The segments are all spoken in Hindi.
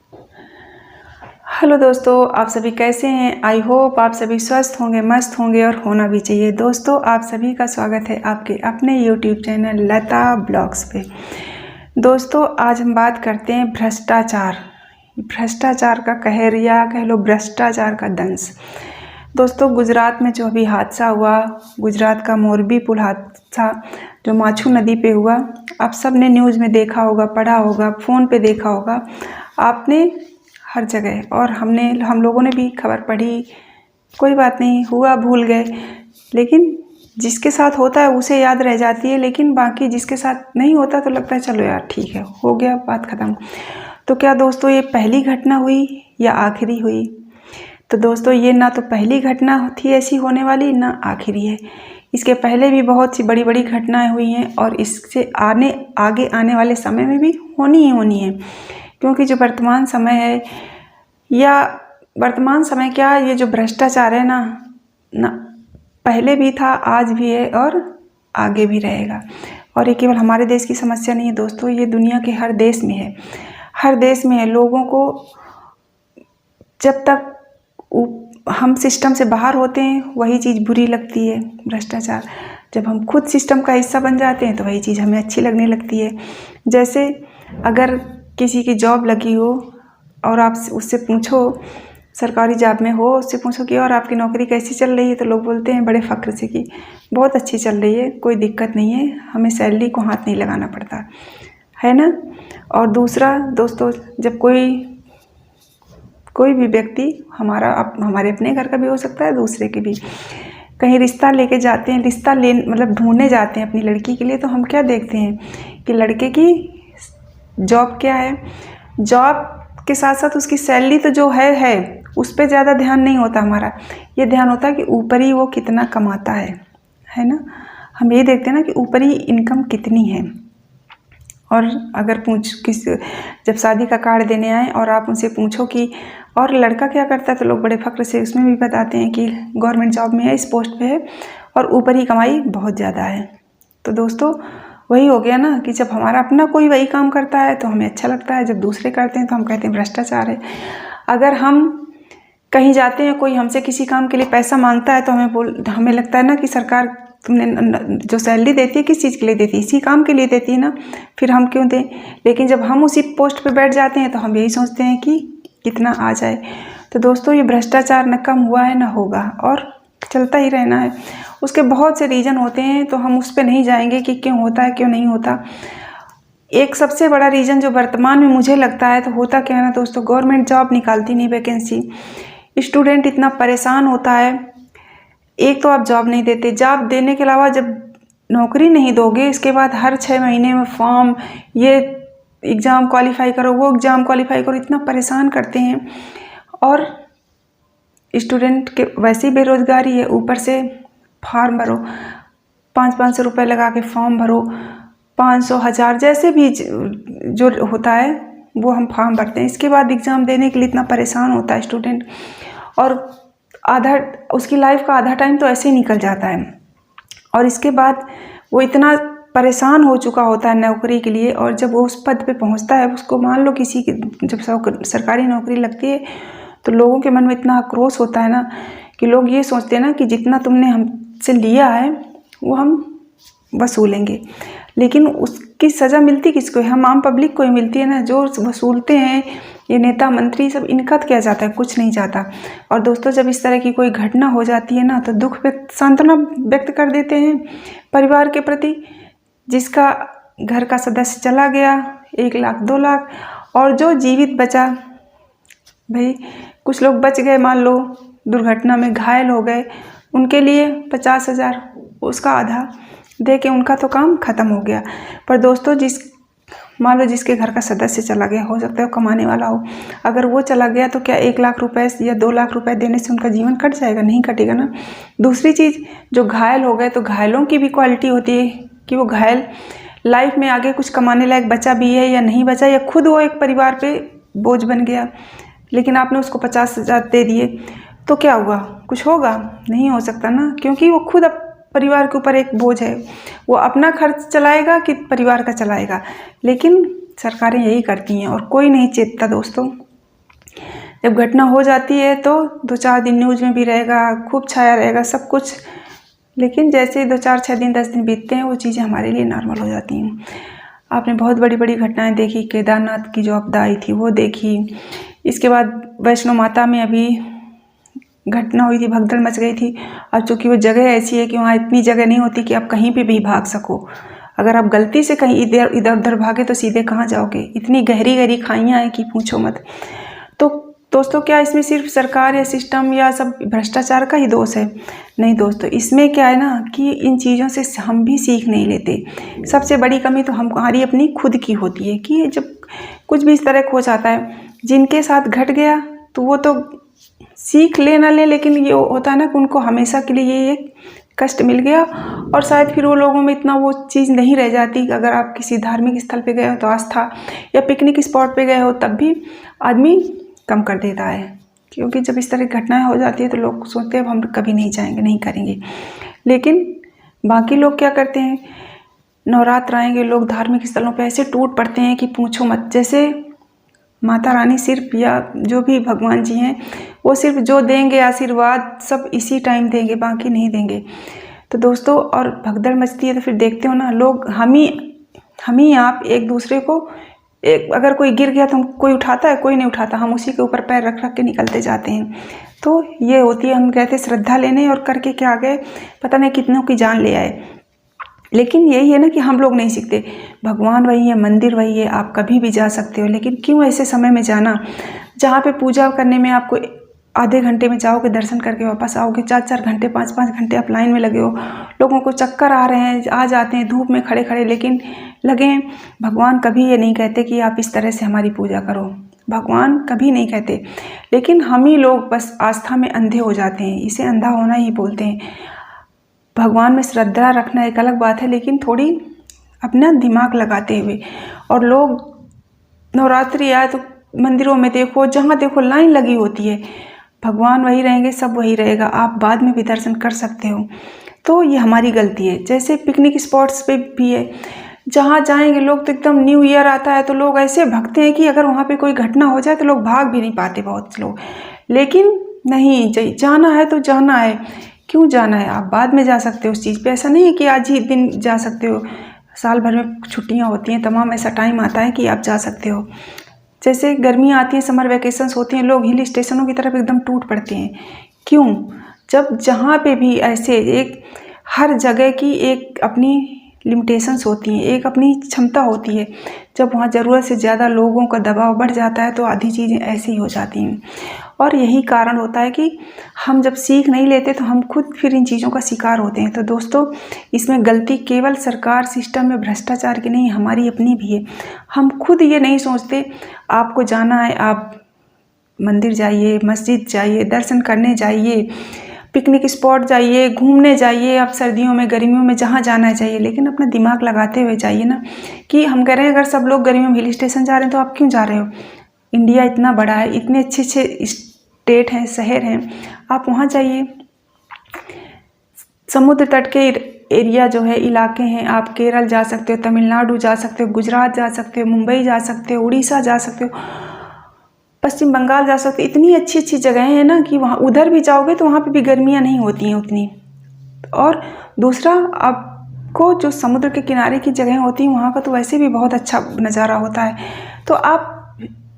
हेलो दोस्तों, आप सभी कैसे हैं। आई होप आप सभी स्वस्थ होंगे, मस्त होंगे और होना भी चाहिए। दोस्तों, आप सभी का स्वागत है आपके अपने यूट्यूब चैनल लता ब्लॉग्स पे। दोस्तों, आज हम बात करते हैं भ्रष्टाचार का कहर या कह लो भ्रष्टाचार का दंश। दोस्तों, गुजरात में जो अभी हादसा हुआ, गुजरात का मोरबी पुल हादसा जो माछू नदी पे हुआ, आप सब ने न्यूज़ में देखा होगा, पढ़ा होगा, फ़ोन पे देखा होगा आपने हर जगह, और हम लोगों ने भी खबर पढ़ी। कोई बात नहीं, हुआ, भूल गए। लेकिन जिसके साथ होता है उसे याद रह जाती है, लेकिन बाकी जिसके साथ नहीं होता तो लगता है चलो यार ठीक है, हो गया, बात ख़त्म। तो क्या दोस्तों ये पहली घटना हुई या आखिरी हुई? तो दोस्तों, ये ना तो पहली घटना थी ऐसी होने वाली, ना आखिरी है। इसके पहले भी बहुत सी बड़ी बड़ी घटनाएं हुई हैं और इससे आगे आने वाले समय में भी होनी ही होनी है। क्योंकि जो वर्तमान समय है, या वर्तमान समय क्या, ये जो भ्रष्टाचार है ना पहले भी था, आज भी है और आगे भी रहेगा। और ये केवल हमारे देश की समस्या नहीं है दोस्तों, ये दुनिया के हर देश में है, हर देश में है। लोगों को जब तक हम सिस्टम से बाहर होते हैं वही चीज़ बुरी लगती है, भ्रष्टाचार। जब हम खुद सिस्टम का हिस्सा बन जाते हैं तो वही चीज़ हमें अच्छी लगने लगती है। जैसे अगर किसी की जॉब लगी हो और आप उससे पूछो, सरकारी जॉब में हो, उससे पूछो कि और आपकी नौकरी कैसी चल रही है, तो लोग बोलते हैं बड़े फ़ख्र से कि बहुत अच्छी चल रही है, कोई दिक्कत नहीं है, हमें सैलरी को हाथ नहीं लगाना पड़ता है ना। और दूसरा दोस्तों, जब कोई भी व्यक्ति हमारे अपने घर का भी हो सकता है, दूसरे के भी, कहीं रिश्ता लेके जाते हैं, मतलब ढूंढने जाते हैं अपनी लड़की के लिए, तो हम क्या देखते हैं कि लड़के की जॉब क्या है। जॉब के साथ साथ उसकी सैलरी तो जो है उस पर ज़्यादा ध्यान नहीं होता हमारा। ये ध्यान होता है कि ऊपर ही वो कितना कमाता है ना। हम ये देखते हैं ना कि ऊपर ही इनकम कितनी है। और अगर जब शादी का कार्ड देने आए और आप उनसे पूछो कि और लड़का क्या करता है, तो लोग बड़े फ़ख्र से उसमें भी बताते हैं कि गवर्नमेंट जॉब में है, इस पोस्ट पे है और ऊपर ही कमाई बहुत ज़्यादा है। तो दोस्तों, वही हो गया ना कि जब हमारा अपना कोई वही काम करता है तो हमें अच्छा लगता है, जब दूसरे करते हैं तो हम कहते हैं भ्रष्टाचार है। अगर हम कहीं जाते हैं, कोई हमसे किसी काम के लिए पैसा मांगता है तो हमें लगता है ना कि सरकार तुमने जो सैलरी देती है किस चीज़ के लिए देती है, इसी काम के लिए देती है ना, फिर हम क्यों दें। लेकिन जब हम उसी पोस्ट पे बैठ जाते हैं तो हम यही सोचते हैं कि कितना आ जाए। तो दोस्तों, ये भ्रष्टाचार न कम हुआ है न होगा और चलता ही रहना है। उसके बहुत से रीज़न होते हैं, तो हम उस पर नहीं जाएंगे कि क्यों होता है क्यों नहीं होता। एक सबसे बड़ा रीज़न जो वर्तमान में मुझे लगता है, तो होता क्या है ना दोस्तों, गवर्नमेंट जॉब निकालती नहीं वैकेंसी, स्टूडेंट इतना परेशान होता है। एक तो आप जॉब नहीं देते, जॉब देने के अलावा जब नौकरी नहीं दोगे, इसके बाद हर 6 महीने में फॉर्म, ये एग्ज़ाम क्वालिफाई करो, वो एग्ज़ाम क्वालिफाई करो, इतना परेशान करते हैं। और स्टूडेंट के वैसे ही बेरोज़गारी है, ऊपर से फॉर्म भरो, 500 रुपये लगा के फॉर्म भरो, 500 1000 जैसे भी जो होता है वो हम फॉर्म भरते हैं। इसके बाद एग्ज़ाम देने के लिए इतना परेशान होता है स्टूडेंट, और उसकी लाइफ का आधा टाइम तो ऐसे ही निकल जाता है। और इसके बाद वो इतना परेशान हो चुका होता है नौकरी के लिए, और जब वो उस पद पे पहुंचता है, उसको मान लो किसी की जब सरकारी नौकरी लगती है, तो लोगों के मन में इतना आक्रोश होता है ना कि लोग ये सोचते हैं ना कि जितना तुमने हमसे लिया है वो हम वसूलेंगे। लेकिन उसकी सज़ा मिलती किसको है? हम आम पब्लिक को ही मिलती है ना। जो वसूलते हैं ये नेता मंत्री सब, इनका क्या जाता है? कुछ नहीं जाता। और दोस्तों, जब इस तरह की कोई घटना हो जाती है ना, तो दुख व्यक्त सांत्वना व्यक्त कर देते हैं परिवार के प्रति, जिसका घर का सदस्य चला गया 1 लाख 2 लाख, और जो जीवित बचा, भाई कुछ लोग बच गए, मान लो दुर्घटना में घायल हो गए, उनके लिए 50,000, उसका आधा दे के उनका तो काम ख़त्म हो गया। पर दोस्तों, मान लो जिसके घर का सदस्य चला गया, हो सकता है वो कमाने वाला हो, अगर वो चला गया तो क्या 1 लाख रुपए या 2 लाख रुपए देने से उनका जीवन कट जाएगा? नहीं कटेगा ना। दूसरी चीज़, जो घायल हो गए, तो घायलों की भी क्वालिटी होती है कि वो घायल लाइफ में आगे कुछ कमाने लायक बचा भी है या नहीं बचा, या खुद वो एक परिवार पे बोझ बन गया, लेकिन आपने उसको 50,000 दे दिए, तो क्या हुआ? कुछ होगा? नहीं हो सकता ना, क्योंकि वो खुद परिवार के ऊपर एक बोझ है। वो अपना खर्च चलाएगा कि परिवार का चलाएगा। लेकिन सरकारें यही करती हैं और कोई नहीं चेतता दोस्तों। जब घटना हो जाती है तो 2-4 दिन न्यूज़ में भी रहेगा, खूब छाया रहेगा सब कुछ, लेकिन जैसे 2-4-6 दिन 10 दिन बीतते हैं वो चीज़ें हमारे लिए नॉर्मल हो जाती हैं। आपने बहुत बड़ी बड़ी घटनाएं देखी, केदारनाथ की जो आपदा आई थी वो देखी, इसके बाद वैष्णो माता में अभी घटना हुई थी, भगदड़ मच गई थी। और चूँकि वो जगह ऐसी है कि वहाँ इतनी जगह नहीं होती कि आप कहीं पे भी भाग सको। अगर आप गलती से कहीं इधर उधर भागे तो सीधे कहाँ जाओगे, इतनी गहरी गहरी खाइयाँ हैं कि पूछो मत। तो दोस्तों क्या इसमें सिर्फ सरकार या सिस्टम या सब भ्रष्टाचार का ही दोष है? नहीं दोस्तों, इसमें क्या है ना कि इन चीज़ों से हम भी सीख नहीं लेते। सबसे बड़ी कमी तो हमारी अपनी खुद की होती है कि जब कुछ भी इस तरह हो जाता है, जिनके साथ घट गया तो वो तो सीख ले ना ले, लेकिन ये होता है ना कि उनको हमेशा के लिए ये एक कष्ट मिल गया, और शायद फिर वो लोगों में इतना वो चीज़ नहीं रह जाती कि अगर आप किसी धार्मिक स्थल पे गए हो तो आस्था, या पिकनिक स्पॉट पे गए हो तब भी आदमी कम कर देता है, क्योंकि जब इस तरह की घटनाएं हो जाती है तो लोग सोचते हैं अब हम कभी नहीं जाएंगे, नहीं करेंगे। लेकिन बाकी लोग क्या करते हैं, नवरात्र आएंगे लोग धार्मिक स्थलों पे ऐसे टूट पड़ते हैं कि पूछो मत। जैसे माता रानी सिर्फ, या जो भी भगवान जी हैं, वो सिर्फ जो देंगे आशीर्वाद सब इसी टाइम देंगे, बाकी नहीं देंगे। तो दोस्तों, और भगदड़ मचती है तो फिर देखते हो ना लोग, हम ही आप एक दूसरे को, अगर कोई गिर गया तो कोई उठाता है, कोई नहीं उठाता, हम उसी के ऊपर पैर रख रख के निकलते जाते हैं। तो ये होती है, हम कहते हैं श्रद्धा लेने, और करके क्या गए पता नहीं कितनों की जान ले आए। लेकिन यही है ना कि हम लोग नहीं सीखते। भगवान वही है, मंदिर वही है, आप कभी भी जा सकते हो, लेकिन क्यों ऐसे समय में जाना जहाँ पे पूजा करने में आपको आधे घंटे में जाओगे, दर्शन करके वापस आओगे, 4-4 घंटे 5-5 घंटे आप लाइन में लगे हो, लोगों को चक्कर आ रहे हैं, आ जाते हैं धूप में खड़े खड़े, लेकिन लगे हैं। भगवान कभी ये नहीं कहते कि आप इस तरह से हमारी पूजा करो, भगवान कभी नहीं कहते, लेकिन हम ही लोग बस आस्था में अंधे हो जाते हैं, इसे अंधा होना ही बोलते हैं। भगवान में श्रद्धा रखना एक अलग बात है, लेकिन थोड़ी अपना दिमाग लगाते हुए। और लोग नवरात्रि आए तो मंदिरों में देखो, जहाँ देखो लाइन लगी होती है, भगवान वही रहेंगे, सब वही रहेगा, आप बाद में भी दर्शन कर सकते हो। तो ये हमारी गलती है। जैसे पिकनिक स्पॉट्स पे भी है, जहाँ जाएंगे लोग तो एकदम न्यू ईयर आता है तो लोग ऐसे भगते हैं कि अगर वहाँ पे कोई घटना हो जाए तो लोग भाग भी नहीं पाते बहुत लोग। लेकिन नहीं, जाना है तो जाना है, क्यों जाना है, आप बाद में जा सकते हो उस चीज़ पे। ऐसा नहीं है कि आज ही दिन जा सकते हो, साल भर में छुट्टियाँ होती हैं तमाम, ऐसा टाइम आता है कि आप जा सकते हो। जैसे गर्मियाँ आती हैं, समर वैकेशंस होती हैं, लोग हिल स्टेशनों की तरफ एकदम टूट पड़ते हैं। क्यों? जब जहाँ पे भी ऐसे एक, हर जगह की एक अपनी लिमिटेशंस होती हैं, एक अपनी क्षमता होती है। जब वहाँ ज़रूरत से ज़्यादा लोगों का दबाव बढ़ जाता है तो आधी चीज़ें ऐसी ही हो जाती हैं। और यही कारण होता है कि हम जब सीख नहीं लेते तो हम खुद फिर इन चीज़ों का शिकार होते हैं। तो दोस्तों, इसमें गलती केवल सरकार सिस्टम में भ्रष्टाचार की नहीं, हमारी अपनी भी है। हम खुद ये नहीं सोचते, आपको जाना है आप मंदिर जाइए, मस्जिद जाइए, दर्शन करने जाइए, पिकनिक स्पॉट जाइए, घूमने जाइए, आप सर्दियों में गर्मियों में जहाँ जाना चाहिए, लेकिन अपना दिमाग लगाते हुए जाइए ना। कि हम कह रहे हैं अगर सब लोग गर्मियों में हिल स्टेशन जा रहे हैं तो आप क्यों जा रहे हो? इंडिया इतना बड़ा है, इतने अच्छे अच्छे स्टेट हैं, शहर हैं, आप वहाँ जाइए। समुद्र तट के एरिया जो है, इलाके हैं, आप केरल जा सकते हो, तमिलनाडु जा सकते हो, गुजरात जा सकते हो, मुंबई जा सकते हो, उड़ीसा जा सकते हो, पश्चिम बंगाल जा सकते हो। इतनी अच्छी अच्छी जगहें हैं ना कि वहाँ उधर भी जाओगे तो वहाँ पे भी गर्मियाँ नहीं होती हैं उतनी। और दूसरा, आपको जो समुद्र के किनारे की जगहें होती हैं वहाँ का तो वैसे भी बहुत अच्छा नज़ारा होता है। तो आप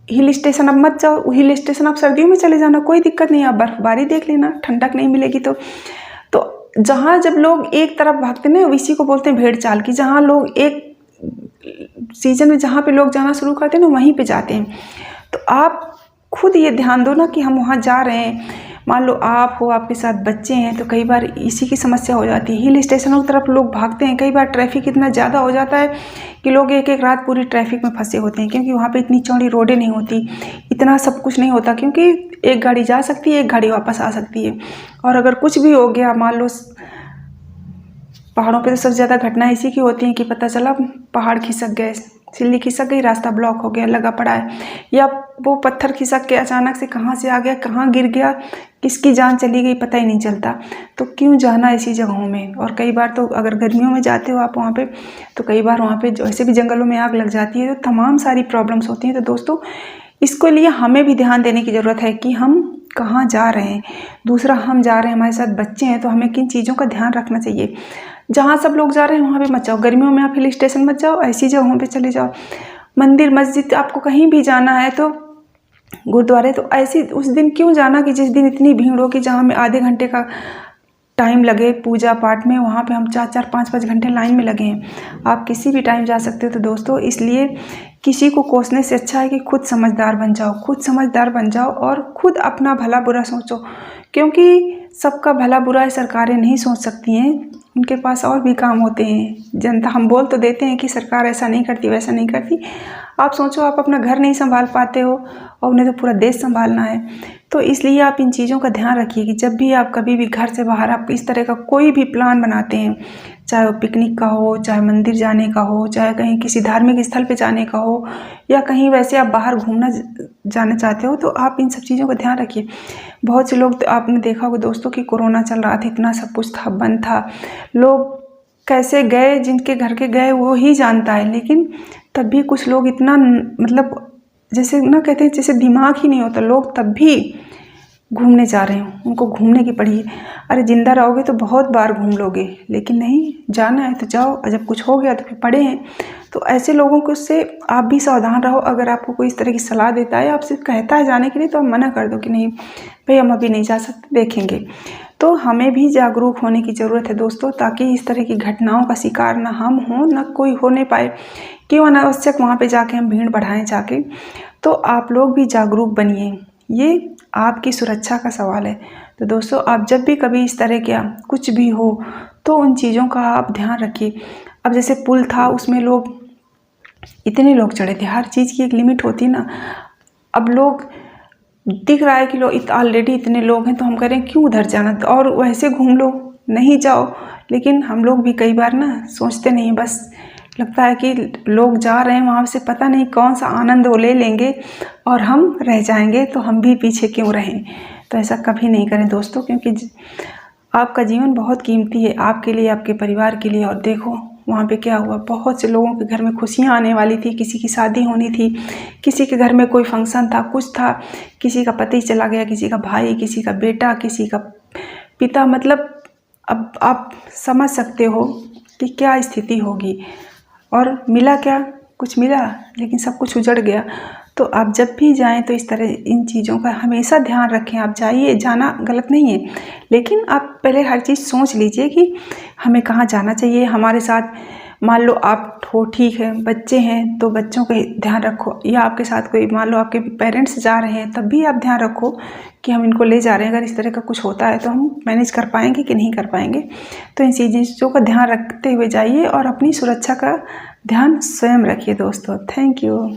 हिल स्टेशन अब मत जाओ, हिल स्टेशन आप सर्दियों में चले जाना, कोई दिक्कत नहीं, आप बर्फबारी देख लेना, ठंडक नहीं मिलेगी तो जहाँ जब लोग एक तरफ भागते ना, इसी को बोलते हैं भेड़ चाल की। जहाँ लोग एक सीजन में जहाँ पे लोग जाना शुरू करते हैं ना, वहीं पे जाते हैं। तो आप खुद ये ध्यान दो ना कि हम वहाँ जा रहे हैं। मान लो आप हो, आपके साथ बच्चे हैं, तो कई बार इसी की समस्या हो जाती है। हिल स्टेशनों की तरफ लोग भागते हैं, कई बार ट्रैफिक इतना ज़्यादा हो जाता है कि लोग एक एक रात पूरी ट्रैफिक में फंसे होते हैं, क्योंकि वहाँ पे इतनी चौड़ी रोडें नहीं होती, इतना सब कुछ नहीं होता, क्योंकि एक गाड़ी जा सकती है, एक गाड़ी वापस आ सकती है। और अगर कुछ भी हो गया, मान लो पहाड़ों पे तो सबसे ज़्यादा घटनाएं इसी की होती हैं कि पता चला पहाड़ खिसक गए, सिल्ली खिसक गई, रास्ता ब्लॉक हो गया, लगा पड़ा है, या वो पत्थर खिसक के अचानक से कहाँ से आ गया, कहाँ गिर गया, किसकी जान चली गई, पता ही नहीं चलता। तो क्यों जाना ऐसी जगहों में? और कई बार तो अगर गर्मियों में जाते हो आप वहाँ पे, तो कई बार वहाँ पे वैसे भी जंगलों में आग लग जाती है, तो तमाम सारी प्रॉब्लम्स होती हैं। तो दोस्तों, इसके लिए हमें भी ध्यान देने की ज़रूरत है कि हम कहाँ जा रहे हैं। दूसरा, हम जा रहे हैं, हमारे साथ बच्चे हैं, तो हमें किन चीज़ों का ध्यान रखना चाहिए। जहाँ सब लोग जा रहे हैं वहाँ पे मत जाओ, गर्मियों में आप हिल स्टेशन मत जाओ, ऐसी जगहों पे चले जाओ। मंदिर मस्जिद आपको कहीं भी जाना है तो गुरुद्वारे, तो ऐसी उस दिन क्यों जाना कि जिस दिन इतनी भीड़ हो कि जहाँ हमें आधे घंटे का टाइम लगे पूजा पाठ में, वहाँ पे हम 4-4 5-5 घंटे लाइन में लगे हैं। आप किसी भी टाइम जा सकते हो। तो दोस्तों, इसलिए किसी को कोसने से अच्छा है कि खुद समझदार बन जाओ, खुद समझदार बन जाओ और खुद अपना भला बुरा सोचो, क्योंकि सबका भला बुरा सरकारें नहीं सोच सकती हैं, उनके पास और भी काम होते हैं। जनता, हम बोल तो देते हैं कि सरकार ऐसा नहीं करती वैसा नहीं करती। आप सोचो, आप अपना घर नहीं संभाल पाते हो और उन्हें तो पूरा देश संभालना है। तो इसलिए आप इन चीज़ों का ध्यान रखिए कि जब भी आप कभी भी घर से बाहर आप इस तरह का कोई भी प्लान बनाते हैं, चाहे वो पिकनिक का हो, चाहे मंदिर जाने का हो, चाहे कहीं किसी धार्मिक स्थल पे जाने का हो, या कहीं वैसे आप बाहर घूमना जाना चाहते हो, तो आप इन सब चीज़ों का ध्यान रखिए। बहुत से लोग, तो आपने देखा होगा दोस्तों कि कोरोना चल रहा था, इतना सब कुछ था, बंद था, लोग कैसे गए, जिनके घर के गए वो ही जानता है। लेकिन तब भी कुछ लोग इतना, मतलब जैसे ना कहते हैं जैसे दिमाग ही नहीं होता, लोग तब भी घूमने जा रहे हो, उनको घूमने की पड़ी है। अरे जिंदा रहोगे तो बहुत बार घूम लोगे, लेकिन नहीं, जाना है तो जाओ, और जब कुछ हो गया तो फिर पड़े हैं। तो ऐसे लोगों को से आप भी सावधान रहो। अगर आपको कोई इस तरह की सलाह देता है, आपसे कहता है जाने के लिए, तो आप मना कर दो कि नहीं भाई, हम अभी नहीं जा सकते, देखेंगे। तो हमें भी जागरूक होने की ज़रूरत है दोस्तों, ताकि इस तरह की घटनाओं का शिकार ना हम हों, ना कोई होने पाए। क्यों अनावश्यक वहाँ पे जाके हम भीड़ बढ़ाएं जाके। तो आप लोग भी जागरूक बनिए, ये आपकी सुरक्षा का सवाल है। तो दोस्तों, आप जब भी कभी इस तरह का कुछ भी हो तो उन चीज़ों का आप ध्यान रखिए। अब जैसे पुल था, उसमें लोग, इतने लोग चढ़े थे, हर चीज़ की एक लिमिट होती है ना। अब लोग, दिख रहा है कि लोग ऑलरेडी इतने लोग हैं, तो हम कह रहे हैं क्यों उधर जाना, और वैसे घूम लो, नहीं जाओ। लेकिन हम लोग भी कई बार ना सोचते नहीं, बस लगता है कि लोग जा रहे हैं वहाँ से, पता नहीं कौन सा आनंद वो ले लेंगे और हम रह जाएंगे, तो हम भी पीछे क्यों रहें। तो ऐसा कभी नहीं करें दोस्तों, क्योंकि आपका जीवन बहुत कीमती है, आपके लिए, आपके परिवार के लिए। और देखो वहाँ पे क्या हुआ, बहुत से लोगों के घर में खुशियाँ आने वाली थी, किसी की शादी होनी थी, किसी के घर में कोई फंक्शन था, कुछ था, किसी का पति चला गया, किसी का भाई, किसी का बेटा, किसी का पिता, मतलब अब आप समझ सकते हो कि क्या स्थिति होगी। और मिला क्या, कुछ मिला, लेकिन सब कुछ उजड़ गया। तो आप जब भी जाएं तो इस तरह इन चीज़ों का हमेशा ध्यान रखें। आप जाइए, जाना गलत नहीं है, लेकिन आप पहले हर चीज़ सोच लीजिए कि हमें कहाँ जाना चाहिए। हमारे साथ मान लो आप हो, ठीक है, बच्चे हैं तो बच्चों का ध्यान रखो, या आपके साथ कोई, मान लो आपके पेरेंट्स जा रहे हैं, तब भी आप ध्यान रखो कि हम इनको ले जा रहे हैं, अगर इस तरह का कुछ होता है तो हम मैनेज कर पाएंगे कि नहीं कर पाएंगे। तो इन चीज़ों का ध्यान रखते हुए जाइए और अपनी सुरक्षा का ध्यान स्वयं रखिए दोस्तों। Thank you.